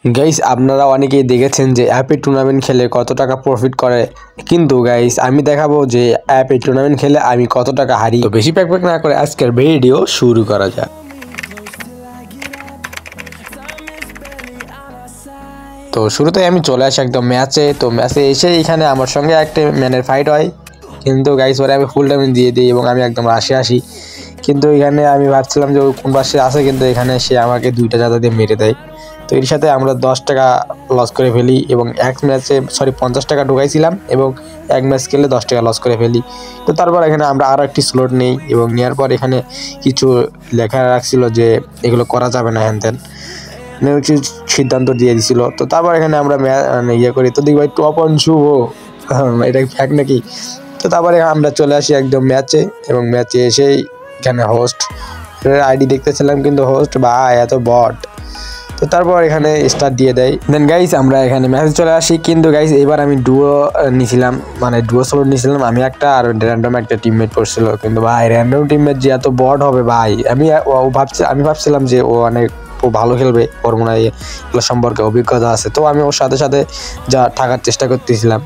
Guys আপনারা অনেকেই দেখেছেন যে অ্যাপে টুর্নামেন্ট খেলে কত টাকা প্রফিট করে, কিন্তু গাইস আমি দেখাবো যে অ্যাপে টুর্নামেন্ট খেলে আমি কত টাকা হারি। তো বেশি প্যাক না করে আজকের ভিডিও শুরু করা যাক। তো শুরুতে আমি চলে আসি একদম ম্যাচে। তো ম্যাচে এসে এখানে আমার সঙ্গে একটা ম্যানের ফাইট হয়, কিন্তু গাইস ওরে আমি ফুল ড্যামেজ দিয়ে দিই এবং আমি একদম রাশে আসি। কিন্তু এখানে আমি ভাবছিলাম যে কোন পাশে আছে, কিন্তু এখানে সে আমাকে দুইটা জাদা দিয়ে মেরে দেয়। তো এর সাথে আমরা 10 টাকা লস করে ফেলি এবং এক ম্যাচে 50 টাকা ঢুকাইছিলাম এবং এক ম্যাচ খেলে 10 টাকা লস করে ফেলি। তো তারপর এখানে আমরা আরও একটি স্লট নেই এবং নেওয়ার পর এখানে কিছু লেখা রাখছিল যে এগুলো করা যাবে না, হ্যান ত্যান কিছু সিদ্ধান্ত দিয়ে দিছিল। তো তারপর এখানে আমরা ইয়ে করি, তো দেখি ভাই টপ অন শুভ, এটা ফ্যাক নাকি। তো তারপরে আমরা চলে আসি একদম ম্যাচে এবং ম্যাচে এসেই এখানে হোস্ট আইডি দেখতেছিলাম, কিন্তু হোস্ট বা এত বট। তো তারপর এখানে স্টার্ট দিয়ে দেয়। দেন গাইস আমরা এখানে ম্যাচে চলে আসি, কিন্তু গাইস এবার আমি ডুয়ো নিছিলাম, মানে ডুয়ো স্লোট নিছিলাম আমি একটা, আর র্যান্ডম একটা টিমমেট পড়ছিল। কিন্তু ভাই র্যান্ডম টিমমেট যে এত বট হবে ভাই, আমি ভাবছিলাম যে ও অনেক ভালো খেলবে, ওর মনে হয় এগুলো সম্পর্কে অভিজ্ঞতা আছে। তো আমি ওর সাথে সাথে যা থাকার চেষ্টা করতেছিলাম,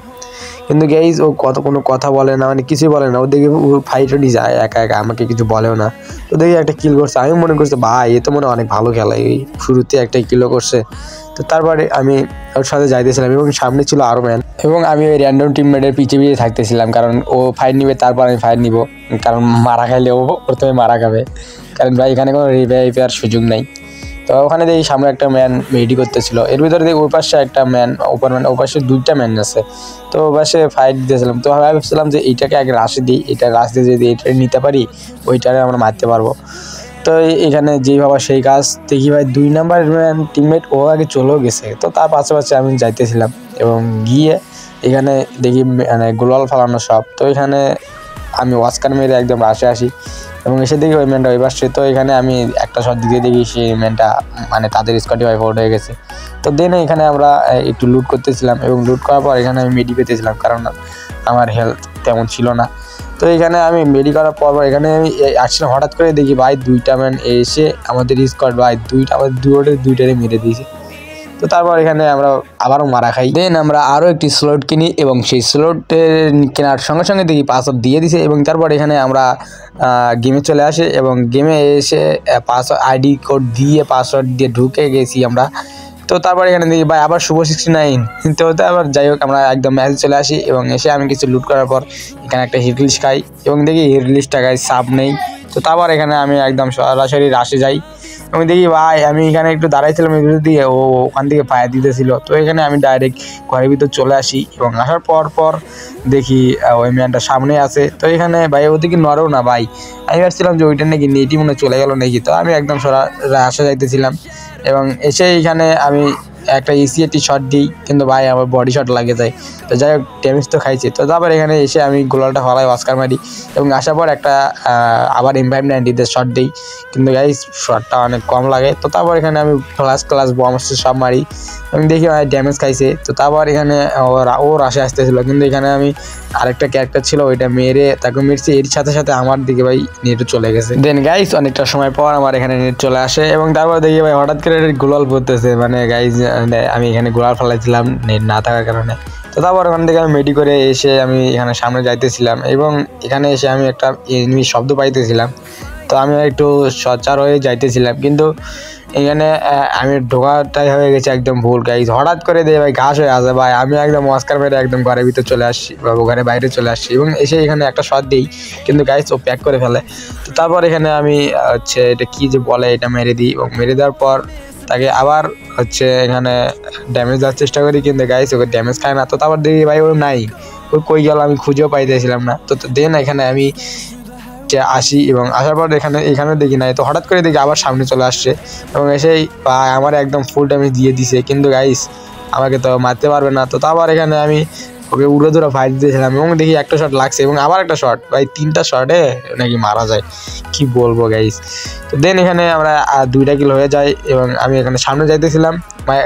কিন্তু গাইজ ও কোনো কথা বলে না, মানে কিছুই বলে না। ও দেখি ফাইটও যায় একা একা, আমাকে কিছু বলেও না। তো দেখি একটা কিল করছে, আমি মনে করছি ভাই এ তো মনে অনেক ভালো খেলা, এই শুরুতে একটা কিলও করছে। তো তারপরে আমি ওর সাথে যাইতেছিলাম এবং সামনে ছিল আরও ম্যান, এবং আমি ওই র্যান্ডম টিমমেটের পিছিয়ে পিছিয়ে থাকতেছিলাম, কারণ ও ফাইট নিবে তারপর আমি ফাইট নিব, কারণ মারা খাইলে ও প্রথমে মারা খাবে, কারণ ভাই এখানে কোনো রিভাইভের সুযোগ নেই। তো ওখানে দেখি সামনে একটা ম্যান রেডি করতেছিল, এর ভিতরে দেখি ওই পাশে একটা ম্যান, ওই পাশে দুইটা ম্যান আছে। তো ওই পাশে ফাইট দিয়েছিলাম, তো আমি ভাবছিলাম যে এইটাকে আগে রাশে দিই, এটা রাশ দিয়ে যদি এটা নিতে পারি ওইটারে আমরা মারতে পারবো। তো এখানে যেই ভাবা সেই কাজ, দেখি ভাই 2 নাম্বার ম্যান টিমমেট ও আগে চলেও গেছে। তো তার পাশে আমি যাইতেছিলাম এবং গিয়ে এখানে দেখি মানে গোলাল ফালানো সব। তো এখানে আমি ওয়াস্কার মেরে একদম রাশে আসি এবং এসে দেখি ওই ম্যানটা ওই পাশে। তো এখানে আমি একটা শট দিতে দেখি সেই ম্যানটা মানে তাদের স্কোয়াডে ওয়াইপ আউট হয়ে গেছে। তো দেন এখানে আমরা একটু লুট করতেছিলাম এবং লুট করার পর এখানে আমি মেডি পেতেছিলাম, কারণ আমার হেলথ তেমন ছিল না। তো এখানে আমি মেডি করার পর এখানে আমি আসছিলাম, হঠাৎ করে দেখি ভাই 2টা ম্যান এসে আমাদের স্কোয়াড ভাই আমাদের দুইটারে মেরে দিয়েছে। তো তারপর এখানে আমরা আবারও মারা খাই। দেন আমরা আরও একটি স্লট কিনি এবং সেই স্লটের কেনার সঙ্গে সঙ্গে দেখি পাসওয়ার্ড দিয়ে দিছে, এবং তারপর এখানে আমরা গেমে চলে আসি এবং গেমে এসে পাসওয়ার্ড আইডি কোড দিয়ে পাসওয়ার্ড দিয়ে ঢুকে গেছি আমরা। তো তারপর এখানে দেখি ভাই আবার শুভ 69। তো আবার যাই হোক আমরা একদম ম্যাচে চলে আসি এবং এসে আমি কিছু লুট করার পর এখানে একটা হিট লিস্ট খাই এবং দেখি হিট লিস্টটা গাই সাব নেই। তো তারপর এখানে আমি একদম সরাসরি রাশে যাই এবং দেখি ভাই আমি এখানে একটু দাঁড়াইছিলাম এগুলো দিয়ে, ও ওখান থেকে ফায়ার দিতেছিল। তো এখানে আমি ডাইরেক্ট ঘরের ভিতর চলে আসি এবং আসার পর দেখি ওই ম্যানটা সামনে আছে। তো এখানে ভাই ওদিকে নড়েও না ভাই, আমি ভাবছিলাম যে ওইটা নাকি নেটি মনে চলে গেল নাকি। তো আমি একদম রাশে যাইতেছিলাম এবং এসে এখানে আমি একটা ইসিএটি শট দিই, কিন্তু ভাই আমার বডি শট লাগে যায়। তো যাই হোক ড্যামেজ তো খাইছে। তো তারপর এখানে এসে আমি গোলালটা ফলাই অস্কার মারি এবং আসার পর একটা আবার M590 শট দিই, কিন্তু গাইস শটটা অনেক কম লাগে। তো তারপর এখানে আমি ক্লাস বম সব মারি এবং দেখি ভাই ড্যামেজ খাইছে। তো তারপর এখানে ও রাশে আসতেছিল, কিন্তু এখানে আমি আরেকটা ক্যারেক্টার ছিল ওইটা মেরে তাকে মেরেছি, এর সাথে সাথে আমার দিকে ভাই নেটও চলে গেছে। দেন গাইস অনেকটা সময় পর আমার এখানে নেট চলে আসে এবং তারপর দেখি ভাই হঠাৎ করে গোলাল পড়তেছে, মানে গাইস আমি এখানে গোলাল ফেলাইছিলাম নেট না থাকার কারণে। তো তারপর ওখান থেকে আমি মেডি করে এসে আমি এখানে সামনে যাইতেছিলাম এবং এখানে এসে আমি একটা এনিমি শব্দ পাইতেছিলাম। তো আমি একটু সচার হয়ে যাইতেছিলাম, কিন্তু এখানে আমি ঢোকাটাই হয়ে গেছে একদম ভুল। গাইস হঠাৎ করে দিয়ে ভাই ঘাস হয়ে আসে ভাই, আমি একদম অস্কার মেরে একদম ঘরের ভিতরে চলে আসছি বা ঘরের বাইরে চলে আসছি এবং এসে এখানে একটা শট দিই, কিন্তু গাইস ও প্যাক করে ফেলে। তো তারপর এখানে আমি এটা কি যে বলে এটা মেরে দিই এবং মেরে দেওয়ার পর তাকে আবার এখানে ড্যামেজ দেওয়ার চেষ্টা করি, কিন্তু গাইস ওকে ড্যামেজ খায় না। তো তারপর দেখি ভাই ও নাই, ও কই গেল আমি খুঁজেও পাইতেছিলাম না। তো দেন এখানে আমি আসি এবং আসার পর এখানে দেখি নাই। তো হঠাৎ করে দেখি আবার সামনে চলে আসছে এবং এসেই আমার একদম ফুল ড্যামেজ দিয়ে দিছে, কিন্তু গাইস আমাকে তো মারতে পারবে না। তো তারপর এখানে আমি ওকে উড়ে ধরে ফাইট দিয়েছিলাম এবং দেখি একটা শট লাগছে এবং আবার একটা শট, ভাই 3টা শটে নাকি মারা যায়, কি বলবো গাইস। তো দেন এখানে আমরা 2টা কিল হয়ে যায় এবং আমি এখানে সামনে যাইতেছিলাম।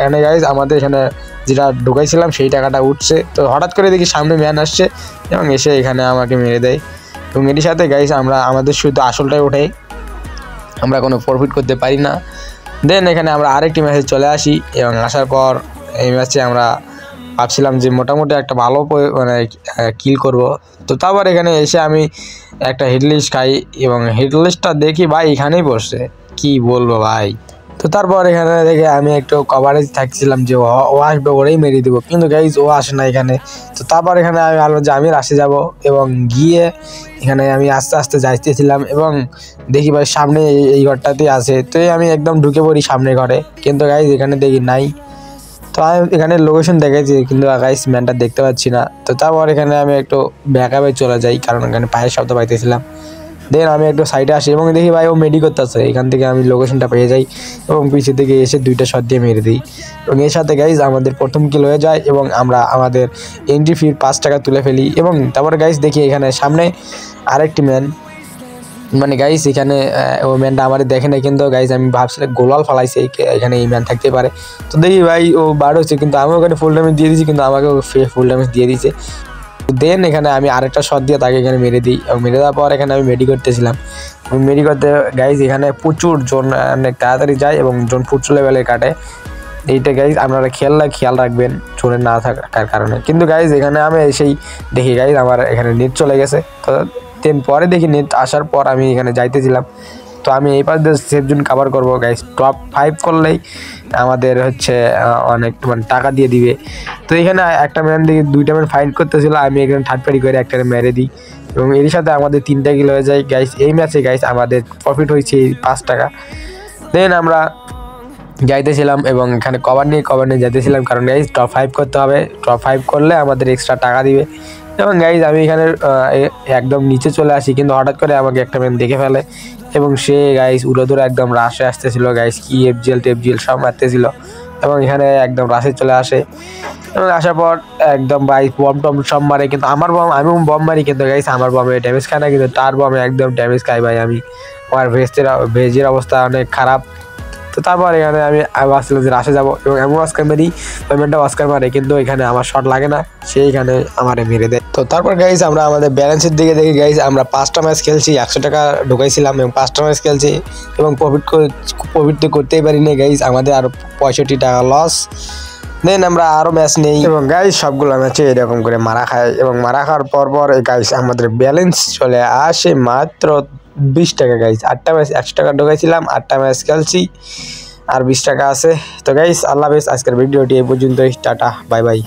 এখানে গাইস আমাদের এখানে যেটা ঢুকাইছিলাম সেই টাকাটা উঠছে। তো হঠাৎ করে দেখি সামনে ম্যান আসছে এবং এসে এখানে আমাকে মেরে দেয় এবং এটির সাথে গাইস আমাদের শুধু আসলটাই ওঠে, আমরা কোনো প্রফিট করতে পারি না। দেন এখানে আমরা আরেকটি ম্যাচে চলে আসি এবং আসার পর এই ম্যাচে আমরা ভাবছিলাম যে মোটামুটি একটা ভালো মানে কিল করব। তো তারপর এখানে এসে আমি একটা হেডলিস্ট খাই এবং হেডলিস্টটা দেখি ভাই এখানেই বসছে, কি বলবো ভাই। তো তারপর এখানে দেখে আমি একটু কভারেজ থাকছিলাম যে ও আসবে, ওরেই মেরে দেবো, কিন্তু গাইজ ও আসে না এখানে। তো তারপর এখানে আমি ভাবলাম যে আমি রাশে যাব এবং গিয়ে এখানে আমি আস্তে আস্তে যাইতেছিলাম এবং দেখি ভাই সামনে এই ঘরটাতেই আছে। তো আমি একদম ঢুকে পড়ি সামনে ঘরে, কিন্তু গাইজ এখানে দেখি নাই। তো আমি এখানে লোকেশন দেখেছি কিন্তু গাইস ম্যানটা দেখতে পাচ্ছি না। তো তারপর এখানে আমি একটু ব্যাকআপে চলে যাই, কারণ এখানে পায়ের শব্দ পাইতেছিলাম। দেন আমি একটু সাইডে আসি এবং দেখি ভাই ও মেডি করতেছে। এখান থেকে আমি লোকেশনটা পেয়ে যাই এবং পিছিয়ে থেকে এসে 2টা শট দিয়ে মেরে দিই এবং এর সাথে গাইজ আমাদের প্রথম কিল হয়ে যায় এবং আমরা আমাদের এন্ট্রি ফির 5 টাকা তুলে ফেলি। এবং তারপরে গাইজ দেখি এখানে সামনে আরেকটি ম্যান, মানে গাইস এখানে ও ম্যানটা আমাদের দেখে না, কিন্তু গাইস আমি ভাবছিলাম গোলাল ফালাইছে এখানে এই ম্যান থাকতে পারে। তো দেখি ভাই ও বার হচ্ছে, কিন্তু আমি ওখানে ফুল ড্যামেজ দিয়ে দিয়েছি, কিন্তু আমাকে ফুল ড্যামেজ দিয়ে দিয়েছে। দেন এখানে আমি আরেকটা শট দিয়ে তাকে এখানে মেরে দিই এবং মেরে দেওয়ার পর এখানে আমি মেডি করতেছিলাম। মেডি করতে গাইস এখানে প্রচুর জোন অনেক তাড়াতাড়ি যায় এবং জোন প্রচুর লেভেলে কাটে। এইটা গাইজ আপনারা খেয়াল রাখবেন জোনে না থাকার কারণে। কিন্তু গাইজ এখানে আমি এসেই দেখি গাইজ আমার এখানে নেট চলে গেছে। তো দেন পরে দেখি নেট আসার পর আমি এখানে যাইতেছিলাম। তো আমি এই পাশ দিয়ে সেফ জোন কভার করবো গাইজ। টপ 5 করলেই আমাদের হচ্ছে অনেক মানে টাকা দিয়ে দিবে। তো এখানে একটা ম্যান দিকে 2টা ম্যান ফাইট করতেছিল, আমি এখানে থার্ড পার্টি করে একটা মেরে দিই এবং এর সাথে আমাদের 3টা কিল হয়ে যায় গাইজ। এই ম্যাচে গাইজ আমাদের প্রফিট হয়েছে 5 টাকা। দেন আমরা যাইতেছিলাম এবং এখানে কভার নিয়ে যাইতেছিলাম, কারণ গাইজ টপ 5 করতে হবে। টপ 5 করলে আমাদের এক্সট্রা টাকা দিবে। এবং গাইজ আমি এখানে একদম নিচে চলে আসি, কিন্তু হঠাৎ করে আমাকে একটা ম্যান দেখে ফেলে এবং সে গাইজ উড়ে ধরে একদম রাশে আসতেছিল গাইজ, কি টেফজিএল সব মারতেছিল এবং এখানে একদম রাশে চলে আসে এবং আসার পর একদম ভাই বম টম সব মারে, কিন্তু আমি বম মারি, কিন্তু গাইজ আমার বমে ড্যামেজ খায় না, কিন্তু তার বমে একদম ড্যামেজ খাই ভাই আমি। আমার ভেজের অবস্থা অনেক খারাপ। তো তারপর এখানে আমি ভাবছিলাম যে রাশে যাবো এবং এমন অস্কার মেরি পেমেন্টটা অস্কার মারে, কিন্তু এখানে আমার শট লাগে না, সেইখানে আমারে মেরে দেয়। তো তারপর গাইজ আমরা আমাদের ব্যালেন্সের দিকে দেখি গাইজ আমরা 5টা ম্যাচ খেলছি, 100 টাকা ঢুকাইছিলাম এবং 5টা ম্যাচ খেলছি এবং প্রফিট তো করতেই পারিনি গাইজ, আমাদের আরও 65 টাকা লস। দেন আমরা আরও ম্যাচ নেই এবং গাইজ সবগুলো ম্যাচে এরকম করে মারা খায় এবং মারা খাওয়ার পর গাইজ আমাদের ব্যালেন্স চলে আসে মাত্র 20 টাকা গাইজ। 8টা ম্যাচ 100 টাকা ঢুকাইছিলাম, 8টা ম্যাচ খেলছি আর 20 টাকা আছে। তো গাইজ আল্লাহ হাফেজ, আজকের ভিডিওটি এই পর্যন্তই, টাটা বাই বাই।